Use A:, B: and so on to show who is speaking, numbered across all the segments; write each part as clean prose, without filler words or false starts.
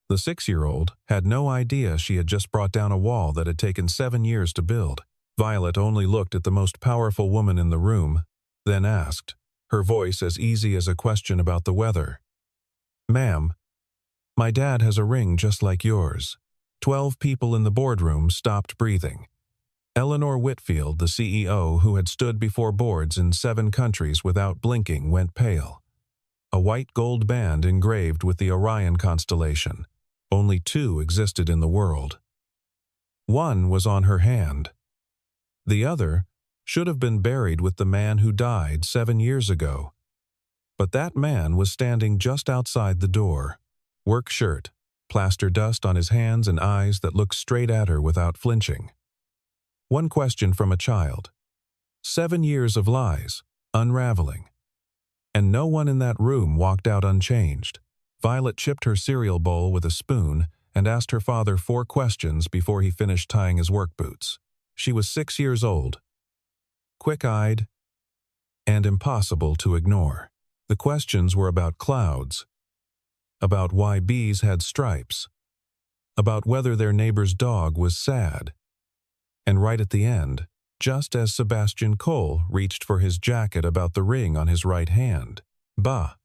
A: The 6-year-old had no idea she had just brought down a wall that had taken 7 years to build. Violet only looked at the most powerful woman in the room, then asked, her voice as easy as a question about the weather. "Ma'am, my dad has a ring just like yours." 12 people in the boardroom stopped breathing. Eleanor Whitfield, the CEO, who had stood before boards in 7 countries without blinking, went pale. A white gold band engraved with the Orion constellation. Only 2 existed in the world. One was on her hand. The other should have been buried with the man who died 7 years ago. But that man was standing just outside the door. Work shirt, plaster dust on his hands and eyes that looked straight at her without flinching. One question from a child. 7 years of lies, unraveling. And no one in that room walked out unchanged. Violet chipped her cereal bowl with a spoon and asked her father 4 questions before he finished tying his work boots. She was 6 years old, quick-eyed, and impossible to ignore. The questions were about clouds, about why bees had stripes, about whether their neighbor's dog was sad. And right at the end, just as Sebastian Cole reached for his jacket about the ring on his right hand. "Bah.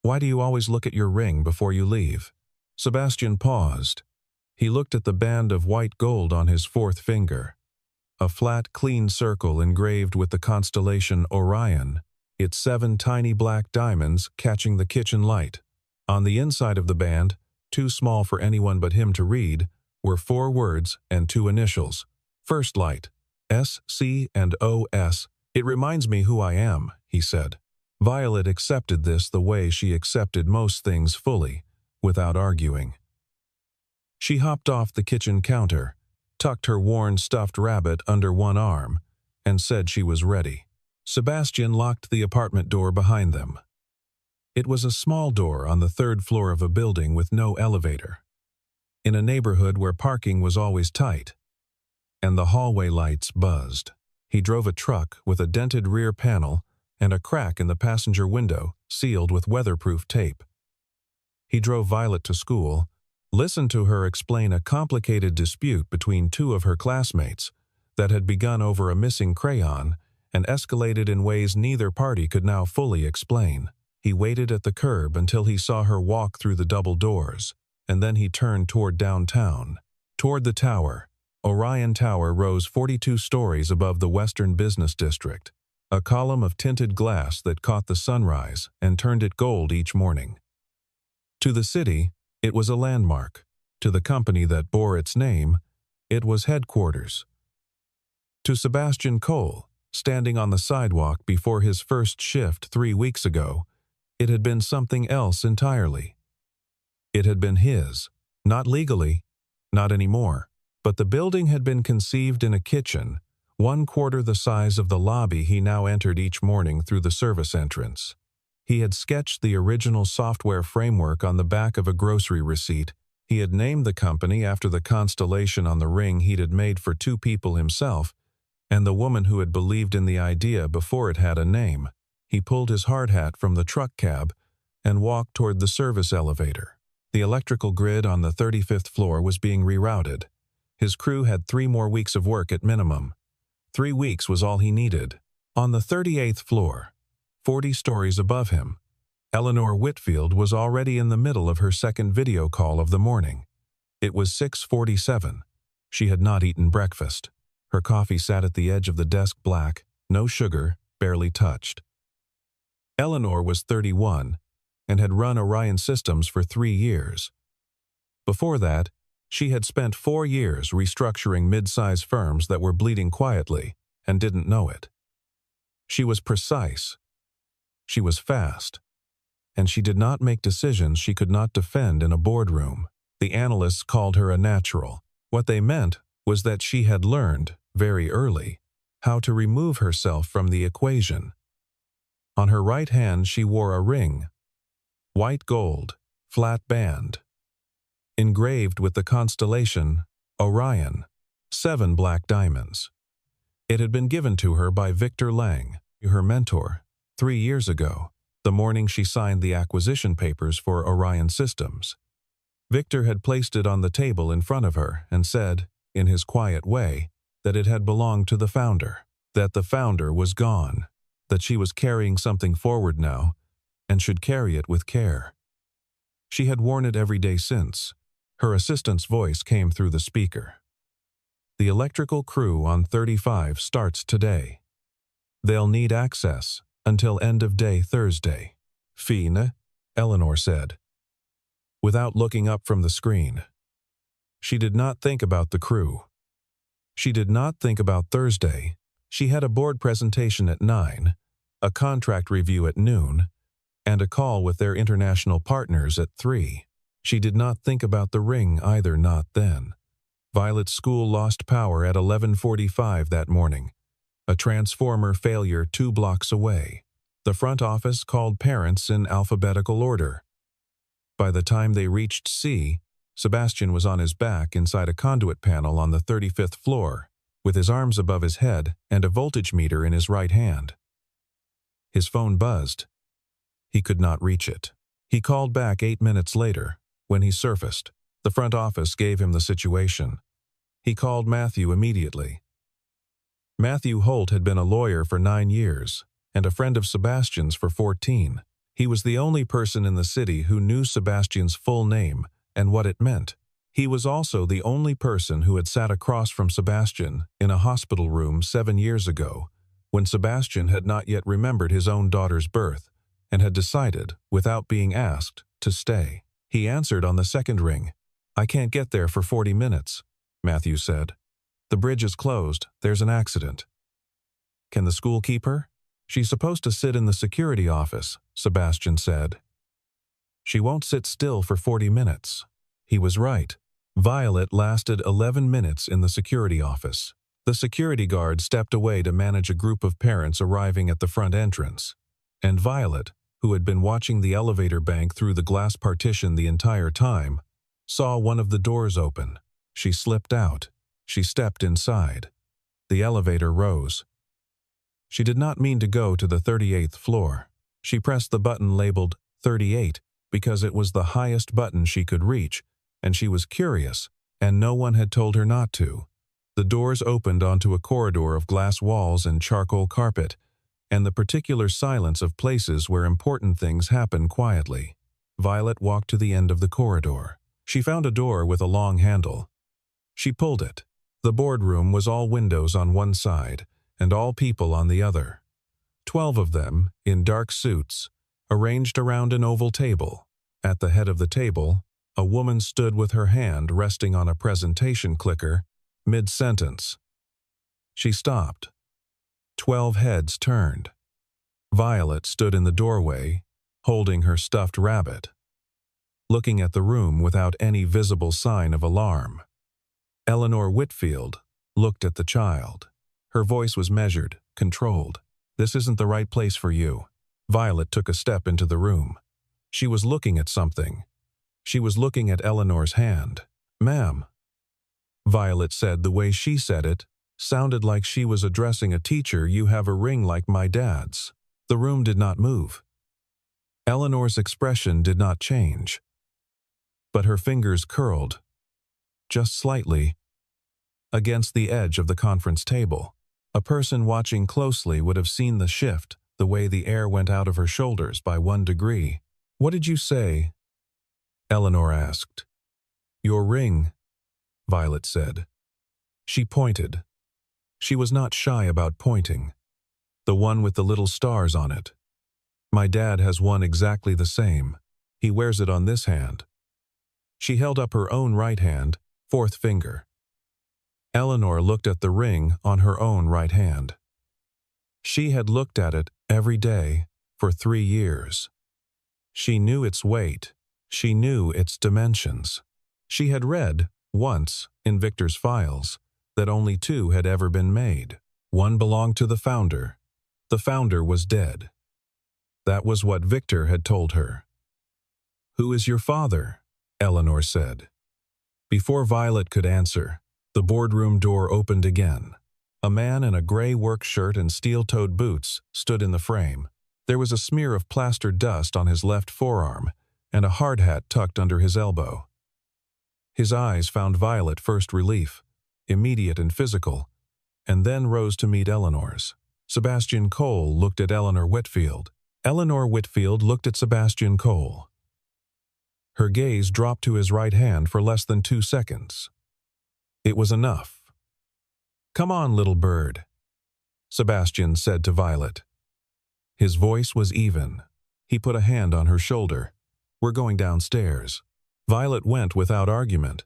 A: Why do you always look at your ring before you leave?" Sebastian paused. He looked at the band of white gold on his 4th finger. A flat, clean circle engraved with the constellation Orion, its 7 tiny black diamonds catching the kitchen light. On the inside of the band, too small for anyone but him to read, were 4 words and 2 initials. "First Light, S-C and O-S. It reminds me who I am," he said. Violet accepted this the way she accepted most things fully, without arguing. She hopped off the kitchen counter, tucked her worn stuffed rabbit under one arm, and said she was ready. Sebastian locked the apartment door behind them. It was a small door on the 3rd floor of a building with no elevator, in a neighborhood where parking was always tight, and the hallway lights buzzed. He drove a truck with a dented rear panel and a crack in the passenger window sealed with weatherproof tape. He drove Violet to school, listened to her explain a complicated dispute between 2 of her classmates that had begun over a missing crayon and escalated in ways neither party could now fully explain. He waited at the curb until he saw her walk through the double doors, and then he turned toward downtown, toward the tower. Orion Tower rose 42 stories above the Western Business District, a column of tinted glass that caught the sunrise and turned it gold each morning. To the city, it was a landmark. To the company that bore its name, it was headquarters. To Sebastian Cole, standing on the sidewalk before his first shift 3 weeks ago, it had been something else entirely. It had been his, not legally, not anymore, but the building had been conceived in a kitchen, 1/4 the size of the lobby he now entered each morning through the service entrance. He had sketched the original software framework on the back of a grocery receipt. He had named the company after the constellation on the ring he'd had made for 2 people himself, and the woman who had believed in the idea before it had a name. He pulled his hard hat from the truck cab and walked toward the service elevator. The electrical grid on the 35th floor was being rerouted. His crew had 3 more weeks of work at minimum. 3 weeks was all he needed. On the 38th floor, 40 stories above him, Eleanor Whitfield was already in the middle of her second video call of the morning. It was 6:47. She had not eaten breakfast. Her coffee sat at the edge of the desk black, no sugar, barely touched. Eleanor was 31 and had run Orion Systems for 3 years. Before that, she had spent 4 years restructuring mid-size firms that were bleeding quietly and didn't know it. She was precise. She was fast. And she did not make decisions she could not defend in a boardroom. The analysts called her a natural. What they meant was that she had learned, very early, how to remove herself from the equation. On her right hand she wore a ring, white gold, flat band, engraved with the constellation Orion, 7 black diamonds. It had been given to her by Victor Lang, her mentor, 3 years ago, the morning she signed the acquisition papers for Orion Systems. Victor had placed it on the table in front of her and said, in his quiet way, that it had belonged to the founder, that the founder was gone, that she was carrying something forward now and should carry it with care. She had worn it every day since. Her assistant's voice came through the speaker. The electrical crew on 35 starts today. They'll need access until end of day Thursday. Fine, Eleanor said, without looking up from the screen. She did not think about the crew. She did not think about Thursday. She had a board presentation at 9, a contract review at noon, and a call with their international partners at 3. She did not think about the ring either, not then. Violet's school lost power at 11:45 that morning. A transformer failure 2 blocks away. The front office called parents in alphabetical order. By the time they reached C, Sebastian was on his back inside a conduit panel on the 35th floor, with his arms above his head and a voltage meter in his right hand. His phone buzzed. He could not reach it. He called back 8 minutes later. When he surfaced, the front office gave him the situation. He called Matthew immediately. Matthew Holt had been a lawyer for 9 years and a friend of Sebastian's for 14. He was the only person in the city who knew Sebastian's full name and what it meant. He was also the only person who had sat across from Sebastian in a hospital room 7 years ago, when Sebastian had not yet remembered his own daughter's birth and had decided, without being asked, to stay. He answered on the second ring. "I can't get there for 40 minutes, Matthew said. "The bridge is closed. There's an accident." "Can the school keep her?" "She's supposed to sit in the security office," Sebastian said. "She won't sit still for 40 minutes. He was right. Violet lasted 11 minutes in the security office. The security guard stepped away to manage a group of parents arriving at the front entrance, and Violet, who had been watching the elevator bank through the glass partition the entire time, saw one of the doors open. She slipped out. She stepped inside. The elevator rose. She did not mean to go to the 38th floor. She pressed the button labeled 38 because it was the highest button she could reach, and she was curious, and no one had told her not to. The doors opened onto a corridor of glass walls and charcoal carpet, and the particular silence of places where important things happen quietly. Violet walked to the end of the corridor. She found a door with a long handle. She pulled it. The boardroom was all windows on one side and all people on the other. 12 of them, in dark suits, arranged around an oval table. At the head of the table, a woman stood with her hand resting on a presentation clicker, mid-sentence. She stopped. 12 heads turned. Violet stood in the doorway, holding her stuffed rabbit, looking at the room without any visible sign of alarm. Eleanor Whitfield looked at the child. Her voice was measured, controlled. "This isn't the right place for you." Violet took a step into the room. She was looking at something. She was looking at Eleanor's hand. "Ma'am," Violet said. The way she said it sounded like she was addressing a teacher. "You have a ring like my dad's." The room did not move. Eleanor's expression did not change, but her fingers curled, just slightly, against the edge of the conference table. A person watching closely would have seen the shift, the way the air went out of her shoulders by 1 degree. "What did you say?" Eleanor asked. "Your ring," Violet said. She pointed. She was not shy about pointing. "The one with the little stars on it. My dad has one exactly the same. He wears it on this hand." She held up her own right hand, 4th finger. Eleanor looked at the ring on her own right hand. She had looked at it every day for 3 years. She knew its weight. She knew its dimensions. She had read, once, in Victor's files, that only 2 had ever been made. One belonged to the founder. The founder was dead. That was what Victor had told her. "Who is your father?" Eleanor said. Before Violet could answer, the boardroom door opened again. A man in a gray work shirt and steel-toed boots stood in the frame. There was a smear of plaster dust on his left forearm and a hard hat tucked under his elbow. His eyes found Violet first relief, immediate and physical, and then rose to meet Eleanor's. Sebastian Cole looked at Eleanor Whitfield. Eleanor Whitfield looked at Sebastian Cole. Her gaze dropped to his right hand for less than 2 seconds. It was enough. "Come on, little bird," Sebastian said to Violet. His voice was even. He put a hand on her shoulder. "We're going downstairs." Violet went without argument.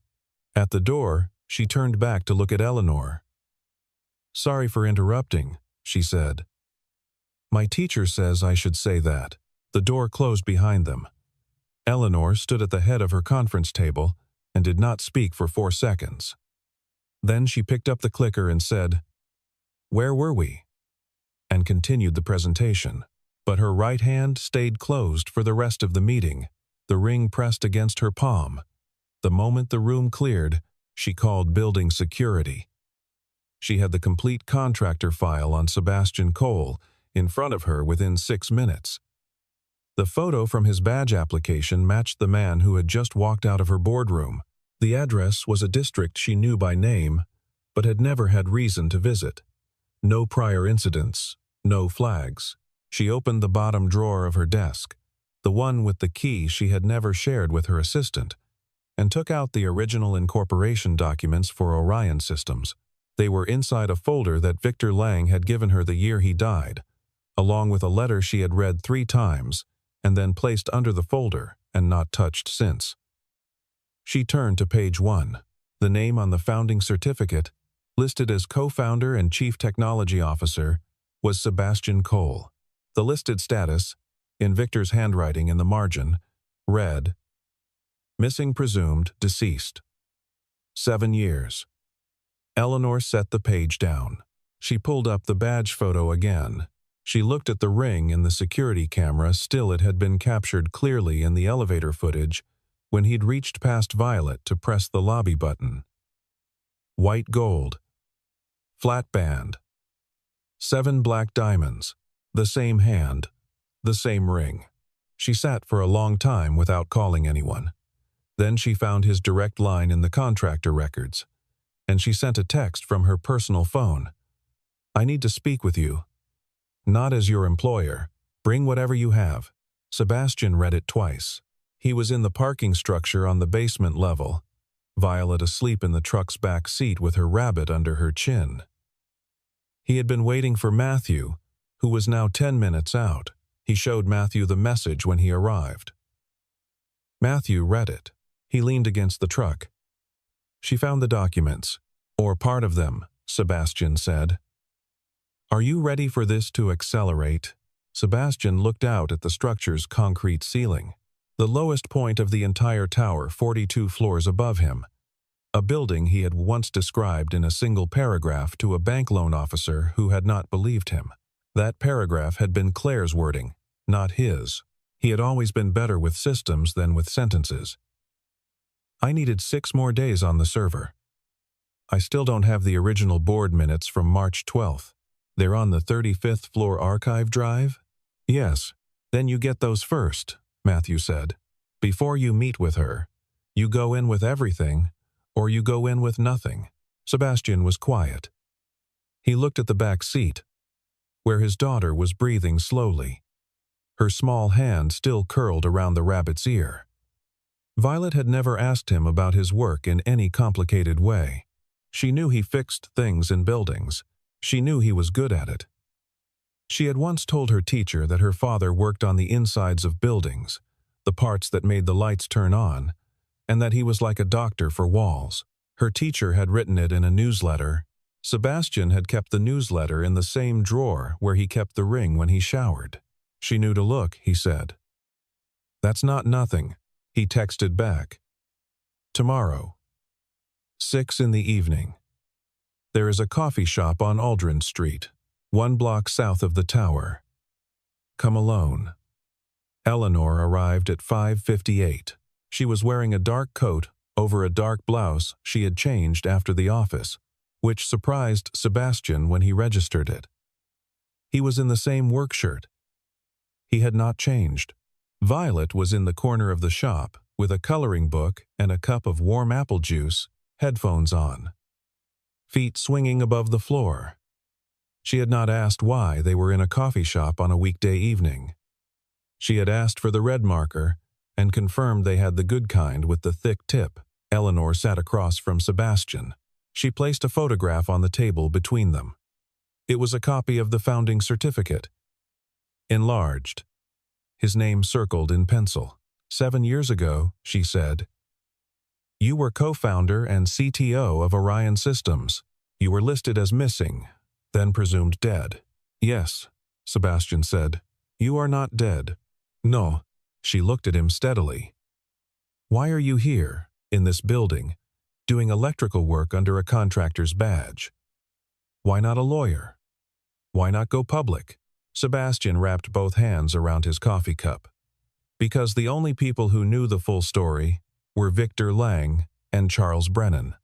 A: At the door, she turned back to look at Eleanor. "Sorry for interrupting," she said. "My teacher says I should say that." The door closed behind them. Eleanor stood at the head of her conference table and did not speak for 4 seconds. Then she picked up the clicker and said, "Where were we?" and continued the presentation. But her right hand stayed closed for the rest of the meeting, the ring pressed against her palm. The moment the room cleared, she called building security. She had the complete contractor file on Sebastian Cole in front of her within 6 minutes. The photo from his badge application matched the man who had just walked out of her boardroom. The address was a district she knew by name, but had never had reason to visit. No prior incidents, no flags. She opened the bottom drawer of her desk, the one with the key she had never shared with her assistant, and took out the original incorporation documents for Orion Systems. They were inside a folder that Victor Lang had given her the year he died, along with a letter she had read 3 times and then placed under the folder and not touched since. She turned to page 1. The name on the founding certificate, listed as co-founder and chief technology officer, was Sebastian Cole. The listed status, in Victor's handwriting in the margin, read, "Missing presumed deceased. 7 years." Eleanor set the page down. She pulled up the badge photo again. She looked at the ring in the security camera. Still, it had been captured clearly in the elevator footage when he'd reached past Violet to press the lobby button. White gold. Flat band. 7 black diamonds. The same hand. The same ring. She sat for a long time without calling anyone. Then she found his direct line in the contractor records, and she sent a text from her personal phone. "I need to speak with you. Not as your employer. Bring whatever you have." Sebastian read it twice. He was in the parking structure on the basement level, Violet asleep in the truck's back seat with her rabbit under her chin. He had been waiting for Matthew, who was now 10 minutes out. He showed Matthew the message when he arrived. Matthew read it. He leaned against the truck. "She found the documents, or part of them," Sebastian said. "Are you ready for this to accelerate?" Sebastian looked out at the structure's concrete ceiling, the lowest point of the entire tower 42 floors above him, a building he had once described in a single paragraph to a bank loan officer who had not believed him. That paragraph had been Claire's wording, not his. He had always been better with systems than with sentences. "I needed 6 more days on the server. I still don't have the original board minutes from March 12th. They're on the 35th floor archive drive?" "Yes. Then you get those first," Matthew said. "Before you meet with her, you go in with everything, or you go in with nothing." Sebastian was quiet. He looked at the back seat, where his daughter was breathing slowly. Her small hand still curled around the rabbit's ear. Violet had never asked him about his work in any complicated way. She knew he fixed things in buildings. She knew he was good at it. She had once told her teacher that her father worked on the insides of buildings, the parts that made the lights turn on, and that he was like a doctor for walls. Her teacher had written it in a newsletter. Sebastian had kept the newsletter in the same drawer where he kept the ring when he showered. "She knew to look," he said. "That's not nothing," he texted back. "Tomorrow. 6 in the evening. There is a coffee shop on Aldrin Street, 1 block south of the tower. Come alone." Eleanor arrived at 5:58. She was wearing a dark coat over a dark blouse she had changed after the office, which surprised Sebastian when he registered it. He was in the same work shirt. He had not changed. Violet was in the corner of the shop, with a coloring book and a cup of warm apple juice, headphones on. Feet swinging above the floor. She had not asked why they were in a coffee shop on a weekday evening. She had asked for the red marker and confirmed they had the good kind with the thick tip. Eleanor sat across from Sebastian. She placed a photograph on the table between them. It was a copy of the founding certificate. Enlarged. His name circled in pencil. 7 years ago, she said. You were co-founder and CTO of Orion Systems. You were listed as missing, then presumed dead. Yes, Sebastian said. You are not dead. No. She looked at him steadily. Why are you here, in this building, doing electrical work under a contractor's badge? Why not a lawyer? Why not go public? Sebastian wrapped both hands around his coffee cup. Because the only people who knew the full story were Victor Lang and Charles Brennan.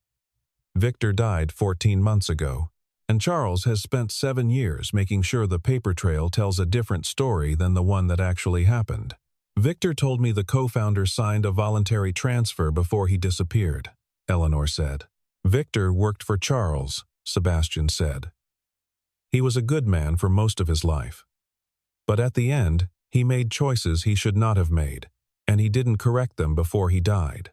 A: Victor died 14 months ago, and Charles has spent 7 years making sure the paper trail tells a different story than the one that actually happened. Victor told me the co-founder signed a voluntary transfer before he disappeared, Eleanor said. Victor worked for Charles, Sebastian said. He was a good man for most of his life. But at the end, he made choices he should not have made, and he didn't correct them before he died.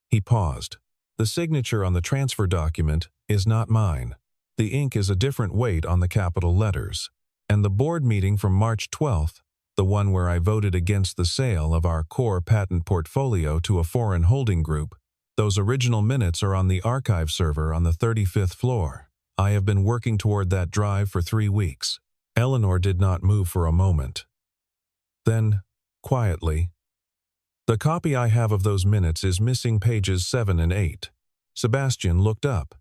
A: He paused. The signature on the transfer document is not mine. The ink is a different weight on the capital letters. And the board meeting from March 12th, the one where I voted against the sale of our core patent portfolio to a foreign holding group, those original minutes are on the archive server on the 35th floor. I have been working toward that drive for 3 weeks. Eleanor did not move for a moment. Then, quietly, the copy I have of those minutes is missing pages 7 and 8. Sebastian looked up.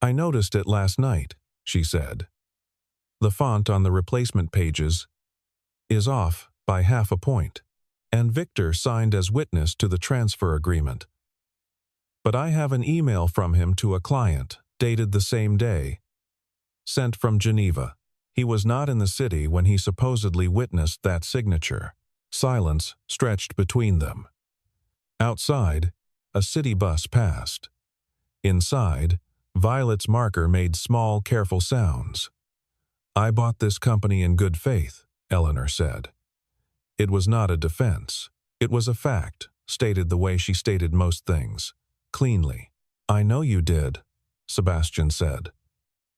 A: I noticed it last night, she said. The font on the replacement pages is off by half a point, and Victor signed as witness to the transfer agreement. But I have an email from him to a client, dated the same day, sent from Geneva. He was not in the city when he supposedly witnessed that signature. Silence stretched between them. Outside, a city bus passed. Inside, Violet's marker made small, careful sounds. I bought this company in good faith, Eleanor said. It was not a defense. It was a fact, stated the way she stated most things, cleanly. I know you did, Sebastian said.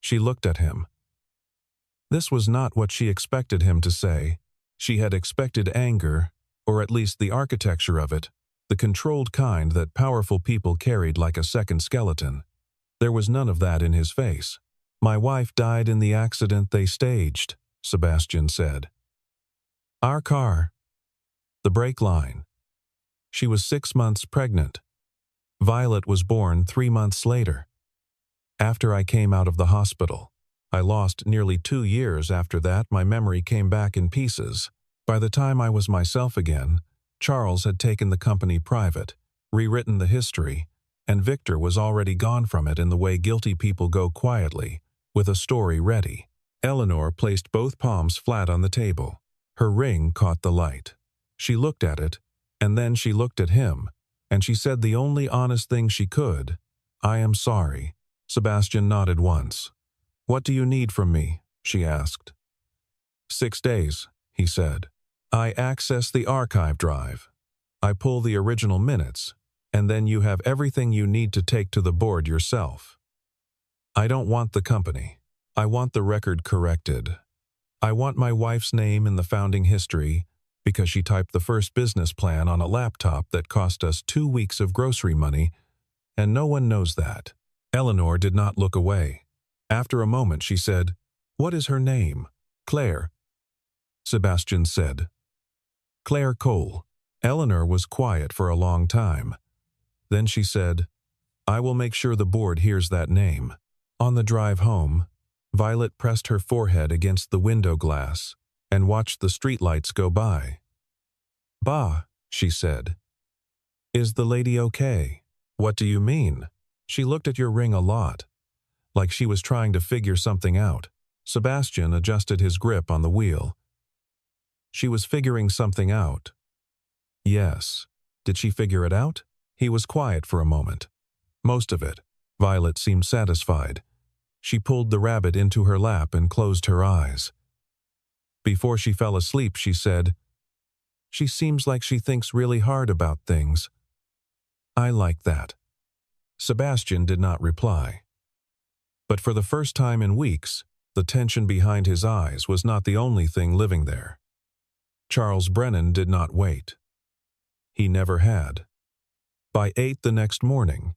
A: She looked at him. This was not what she expected him to say. She had expected anger, or at least the architecture of it, the controlled kind that powerful people carried like a second skeleton. There was none of that in his face. My wife died in the accident they staged, Sebastian said. Our car. The brake line. She was 6 months pregnant. Violet was born 3 months later. After I came out of the hospital, I lost nearly 2 years after that. My memory came back in pieces. By the time I was myself again, Charles had taken the company private, rewritten the history, and Victor was already gone from it in the way guilty people go quietly, with a story ready. Eleanor placed both palms flat on the table. Her ring caught the light. She looked at it, and then she looked at him, and she said the only honest thing she could. I am sorry. Sebastian nodded once. What do you need from me? She asked. 6 days, he said. I access the archive drive. I pull the original minutes, and then you have everything you need to take to the board yourself. I don't want the company. I want the record corrected. I want my wife's name in the founding history because she typed the first business plan on a laptop that cost us 2 weeks of grocery money, and no one knows that. Eleanor did not look away. After a moment she said, What is her name? Claire. Sebastian said. Claire Cole. Eleanor was quiet for a long time. Then she said, I will make sure the board hears that name. On the drive home, Violet pressed her forehead against the window glass and watched the streetlights go by. Bah, she said. Is the lady okay? What do you mean? She looked at your ring a lot, like she was trying to figure something out. Sebastian adjusted his grip on the wheel. She was figuring something out. Yes. Did she figure it out? He was quiet for a moment. Most of it. Violet seemed satisfied. She pulled the rabbit into her lap and closed her eyes. Before she fell asleep, she said, "She seems like she thinks really hard about things. I like that." Sebastian did not reply. But for the first time in weeks, the tension behind his eyes was not the only thing living there. Charles Brennan did not wait. He never had. By 8 the next morning,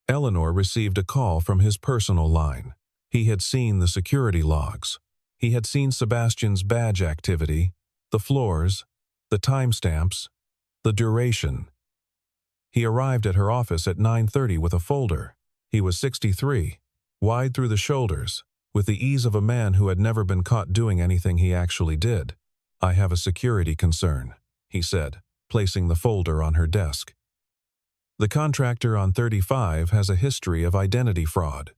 A: Eleanor received a call from his personal line. He had seen the security logs. He had seen Sebastian's badge activity, the floors, the timestamps, the duration. He arrived at her office at 9:30 with a folder. He was 63, wide through the shoulders, with the ease of a man who had never been caught doing anything he actually did. "I have a security concern," he said, placing the folder on her desk. "The contractor on 35 has a history of identity fraud.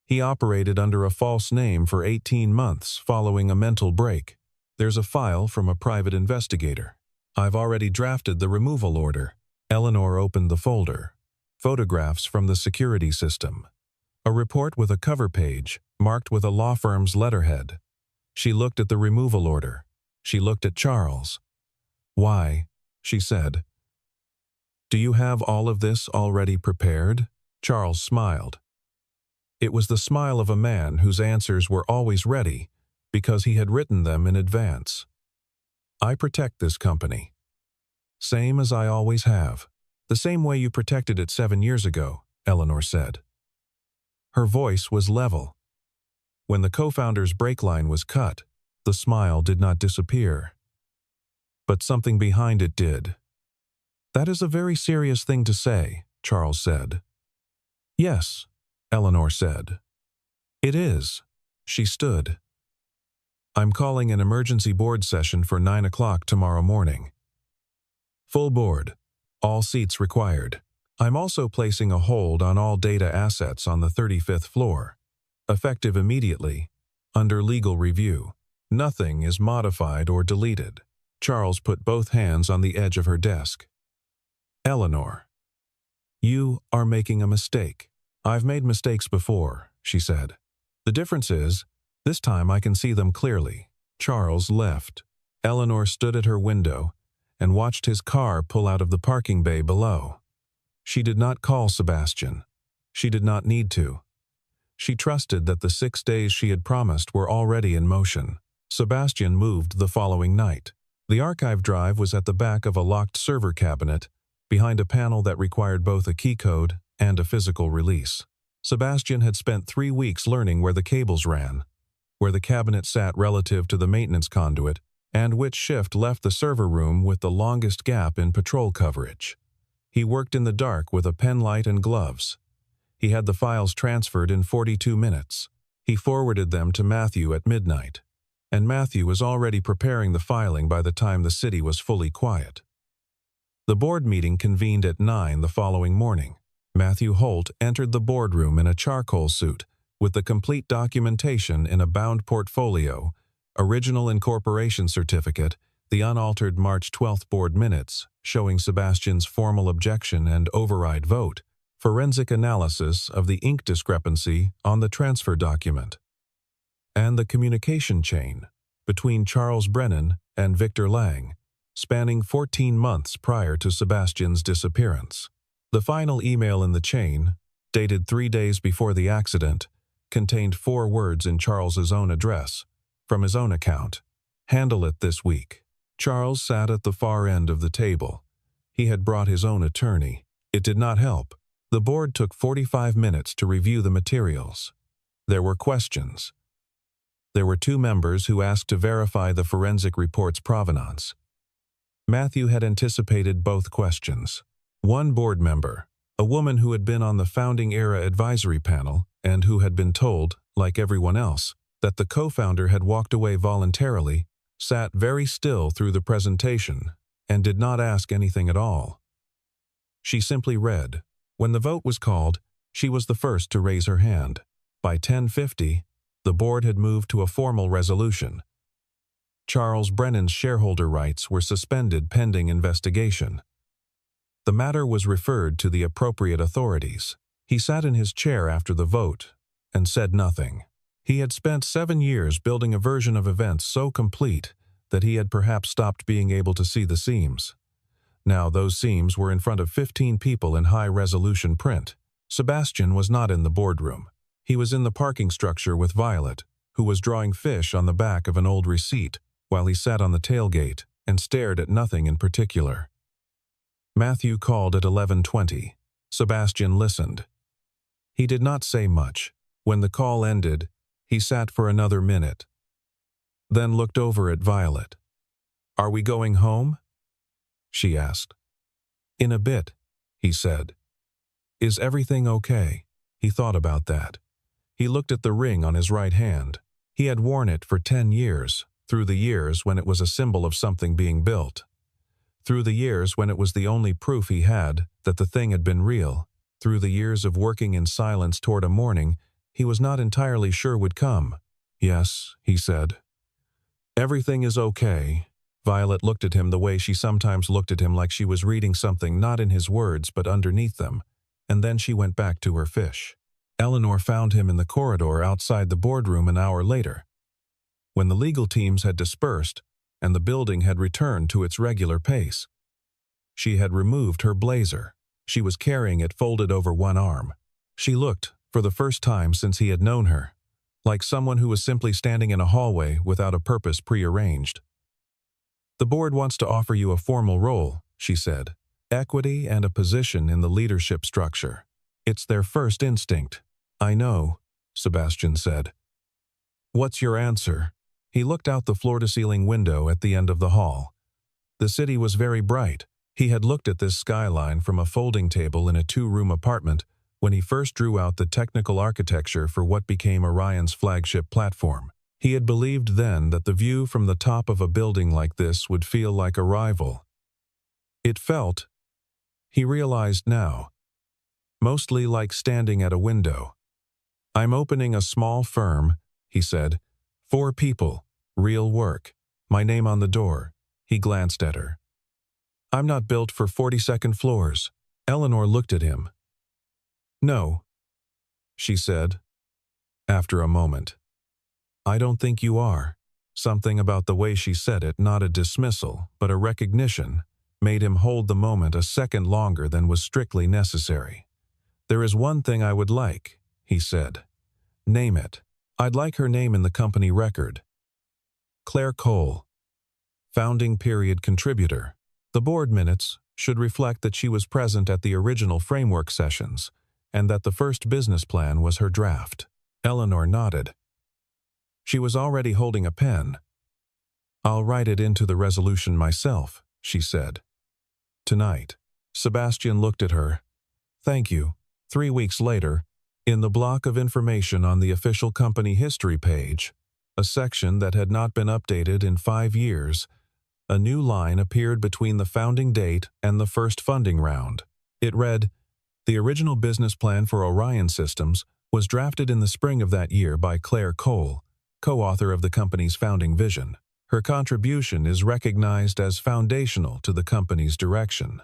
A: He operated under a false name for 18 months following a mental break. There's a file from a private investigator. I've already drafted the removal order." Eleanor opened the folder. Photographs from the security system. A report with a cover page, marked with a law firm's letterhead. She looked at the removal order. She looked at Charles. "Why?" she said. "Do you have all of this already prepared?" Charles smiled. It was the smile of a man whose answers were always ready because he had written them in advance. "I protect this company. Same as I always have. The same way you protected it 7 years ago," Eleanor said. Her voice was level. When the co-founder's brake line was cut, the smile did not disappear. But something behind it did. "That is a very serious thing to say," Charles said. "Yes," Eleanor said. "It is." She stood. "I'm calling an emergency board session for 9 o'clock tomorrow morning. Full board. All seats required. I'm also placing a hold on all data assets on the 35th floor. Effective immediately. Under legal review. Nothing is modified or deleted." Charles put both hands on the edge of her desk. "Eleanor, you are making a mistake." "I've made mistakes before," she said. "The difference is, this time I can see them clearly." Charles left. Eleanor stood at her window and watched his car pull out of the parking bay below. She did not call Sebastian. She did not need to. She trusted that the 6 days she had promised were already in motion. Sebastian moved the following night. The archive drive was at the back of a locked server cabinet, behind a panel that required both a key code and a physical release. Sebastian had spent 3 weeks learning where the cables ran, where the cabinet sat relative to the maintenance conduit, and which shift left the server room with the longest gap in patrol coverage. He worked in the dark with a pen light and gloves. He had the files transferred in 42 minutes. He forwarded them to Matthew at midnight, and Matthew was already preparing the filing by the time the city was fully quiet. The board meeting convened at 9 the following morning. Matthew Holt entered the boardroom in a charcoal suit, with the complete documentation in a bound portfolio, original incorporation certificate, the unaltered March 12th board minutes, showing Sebastian's formal objection and override vote, forensic analysis of the ink discrepancy on the transfer document, and the communication chain between Charles Brennan and Victor Lang, spanning 14 months prior to Sebastian's disappearance. The final email in the chain, dated 3 days before the accident, contained 4 words in Charles's own address, from his own account. "Handle it this week." Charles sat at the far end of the table. He had brought his own attorney. It did not help. The board took 45 minutes to review the materials. There were questions. There were 2 members who asked to verify the forensic report's provenance. Matthew had anticipated both questions. One board member, a woman who had been on the founding-era advisory panel and who had been told, like everyone else, that the co-founder had walked away voluntarily, sat very still through the presentation and did not ask anything at all. She simply read. When the vote was called, she was the first to raise her hand. By 10:50, the board had moved to a formal resolution. Charles Brennan's shareholder rights were suspended pending investigation. The matter was referred to the appropriate authorities. He sat in his chair after the vote and said nothing. He had spent 7 years building a version of events so complete that he had perhaps stopped being able to see the seams. Now those seams were in front of 15 people in high-resolution print. Sebastian was not in the boardroom. He was in the parking structure with Violet, who was drawing fish on the back of an old receipt while he sat on the tailgate and stared at nothing in particular. Matthew called at 11:20. Sebastian listened. He did not say much. When the call ended, he sat for another minute, then looked over at Violet. "Are we going home?" she asked. "In a bit," he said. "Is everything okay?" He thought about that. He looked at the ring on his right hand. He had worn it for 10 years, through the years when it was a symbol of something being built. Through the years when it was the only proof he had that the thing had been real. Through the years of working in silence toward a morning he was not entirely sure would come. "Yes," he said. "Everything is okay." Violet looked at him the way she sometimes looked at him, like she was reading something not in his words but underneath them, and then she went back to her fish. Eleanor found him in the corridor outside the boardroom an hour later. When the legal teams had dispersed and the building had returned to its regular pace. She had removed her blazer. She was carrying it folded over one arm. She looked, for the first time since he had known her, like someone who was simply standing in a hallway without a purpose prearranged. "The board wants to offer you a formal role," she said. "Equity and a position in the leadership structure. It's their first instinct." "I know," Sebastian said. "What's your answer?" He looked out the floor-to-ceiling window at the end of the hall. The city was very bright. He had looked at this skyline from a folding table in a 2-room apartment when he first drew out the technical architecture for what became Orion's flagship platform. He had believed then that the view from the top of a building like this would feel like a rival. It felt, he realized now, mostly like standing at a window. "I'm opening a small firm," he said. 4 people, real work, my name on the door." He glanced at her. "I'm not built for 42nd floors." Eleanor looked at him. "No," she said, after a moment. "I don't think you are." Something about the way she said it, not a dismissal, but a recognition, made him hold the moment a second longer than was strictly necessary. "There is one thing I would like," he said. "Name it. I'd like her name in the company record. Claire Cole, founding period contributor. The board minutes should reflect that she was present at the original framework sessions and that the first business plan was her draft." Eleanor nodded. She was already holding a pen. "I'll write it into the resolution myself," she said. "Tonight." Sebastian looked at her. "Thank you." 3 weeks later, in the block of information on the official company history page, a section that had not been updated in 5 years, a new line appeared between the founding date and the first funding round. It read, "The original business plan for Orion Systems was drafted in the spring of that year by Claire Cole, co-author of the company's founding vision. Her contribution is recognized as foundational to the company's direction."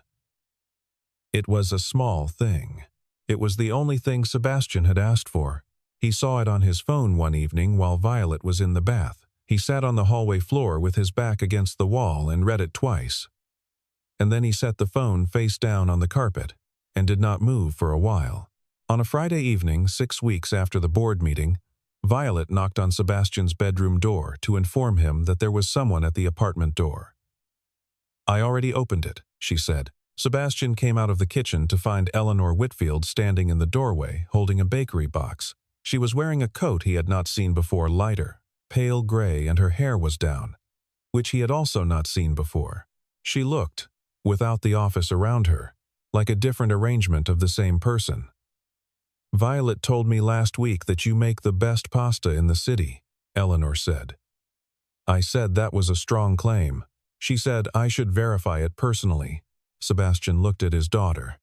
A: It was a small thing. It was the only thing Sebastian had asked for. He saw it on his phone one evening while Violet was in the bath. He sat on the hallway floor with his back against the wall and read it twice. And then he set the phone face down on the carpet and did not move for a while. On a Friday evening, 6 weeks after the board meeting, Violet knocked on Sebastian's bedroom door to inform him that there was someone at the apartment door. "I already opened it," she said. Sebastian came out of the kitchen to find Eleanor Whitfield standing in the doorway holding a bakery box. She was wearing a coat he had not seen before, lighter, pale gray, and her hair was down, which he had also not seen before. She looked, without the office around her, like a different arrangement of the same person. "Violet told me last week that you make the best pasta in the city," Eleanor said. I said that was a strong claim. She said I should verify it personally. Sebastian looked at his daughter.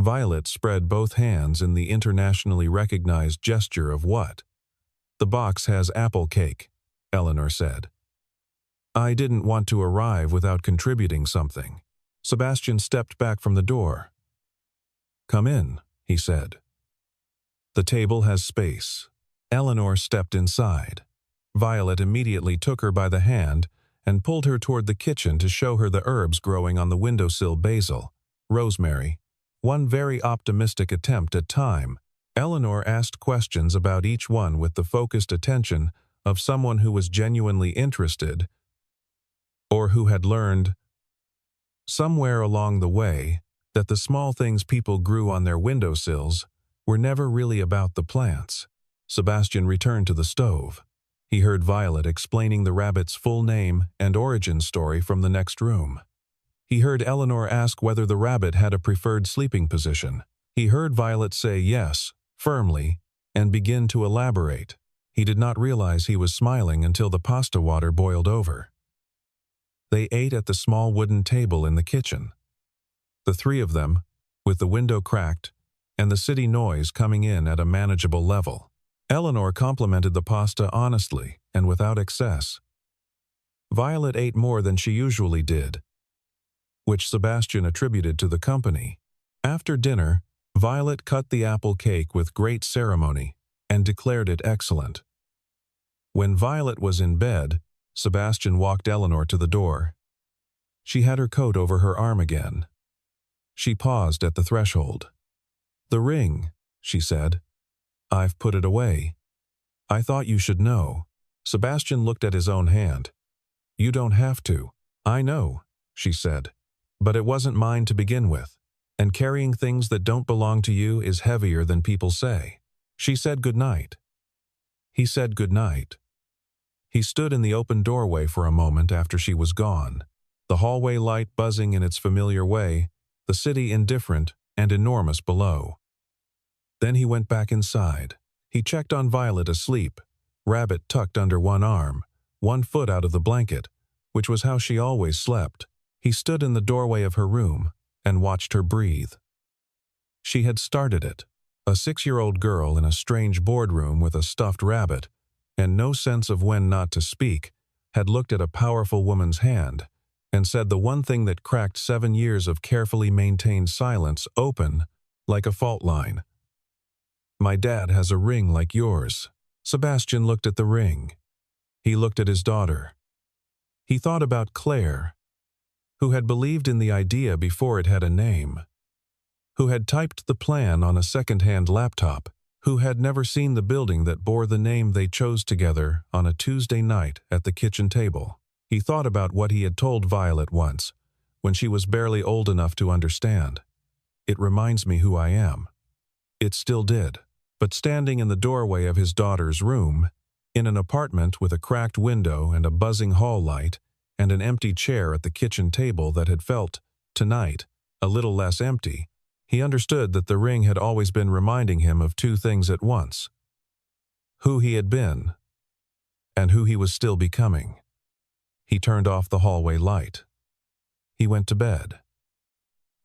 A: Violet spread both hands in the internationally recognized gesture of what? "The box has apple cake," Eleanor said. "I didn't want to arrive without contributing something." Sebastian stepped back from the door. "Come in," he said. "The table has space." Eleanor stepped inside. Violet immediately took her by the hand and pulled her toward the kitchen to show her the herbs growing on the windowsill: basil, rosemary. One very optimistic attempt at thyme. Eleanor asked questions about each one with the focused attention of someone who was genuinely interested, or who had learned, somewhere along the way, that the small things people grew on their windowsills were never really about the plants. Sebastian returned to the stove. He heard Violet explaining the rabbit's full name and origin story from the next room. He heard Eleanor ask whether the rabbit had a preferred sleeping position. He heard Violet say yes, firmly, and begin to elaborate. He did not realize he was smiling until the pasta water boiled over. They ate at the small wooden table in the kitchen. The three of them, with the window cracked and the city noise coming in at a manageable level. Eleanor complimented the pasta honestly and without excess. Violet ate more than she usually did, which Sebastian attributed to the company. After dinner, Violet cut the apple cake with great ceremony and declared it excellent. When Violet was in bed, Sebastian walked Eleanor to the door. She had her coat over her arm again. She paused at the threshold. "The ring," she said. "I've put it away. I thought you should know." Sebastian looked at his own hand. "You don't have to." "I know," she said. "But it wasn't mine to begin with, and carrying things that don't belong to you is heavier than people say." She said goodnight. He said goodnight. He stood in the open doorway for a moment after she was gone, the hallway light buzzing in its familiar way, the city indifferent and enormous below. Then he went back inside. He checked on Violet asleep, rabbit tucked under one arm, one foot out of the blanket, which was how she always slept. He stood in the doorway of her room and watched her breathe. She had started it. A 6-year-old girl in a strange boardroom with a stuffed rabbit, and no sense of when not to speak, had looked at a powerful woman's hand and said the one thing that cracked 7 years of carefully maintained silence open like a fault line. "My dad has a ring like yours." Sebastian looked at the ring. He looked at his daughter. He thought about Claire, who had believed in the idea before it had a name, who had typed the plan on a second-hand laptop, who had never seen the building that bore the name they chose together on a Tuesday night at the kitchen table. He thought about what he had told Violet once, when she was barely old enough to understand. "It reminds me who I am." It still did. But standing in the doorway of his daughter's room, in an apartment with a cracked window and a buzzing hall light, and an empty chair at the kitchen table that had felt, tonight, a little less empty, he understood that the ring had always been reminding him of two things at once: who he had been, and who he was still becoming. He turned off the hallway light. He went to bed.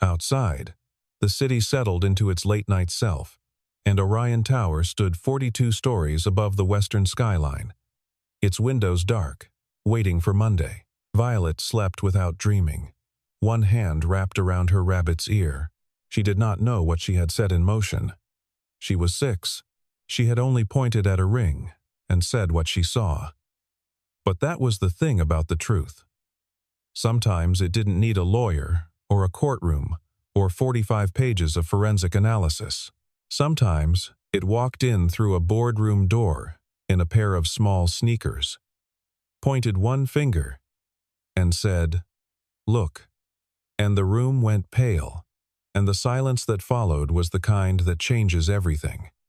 A: Outside, the city settled into its late-night self, and Orion Tower stood 42 stories above the western skyline, its windows dark, waiting for Monday. Violet slept without dreaming, one hand wrapped around her rabbit's ear. She did not know what she had set in motion. She was 6. She had only pointed at a ring and said what she saw. But that was the thing about the truth. Sometimes it didn't need a lawyer or a courtroom or 45 pages of forensic analysis. Sometimes it walked in through a boardroom door in a pair of small sneakers, pointed one finger, and said, "Look." And the room went pale, and the silence that followed was the kind that changes everything.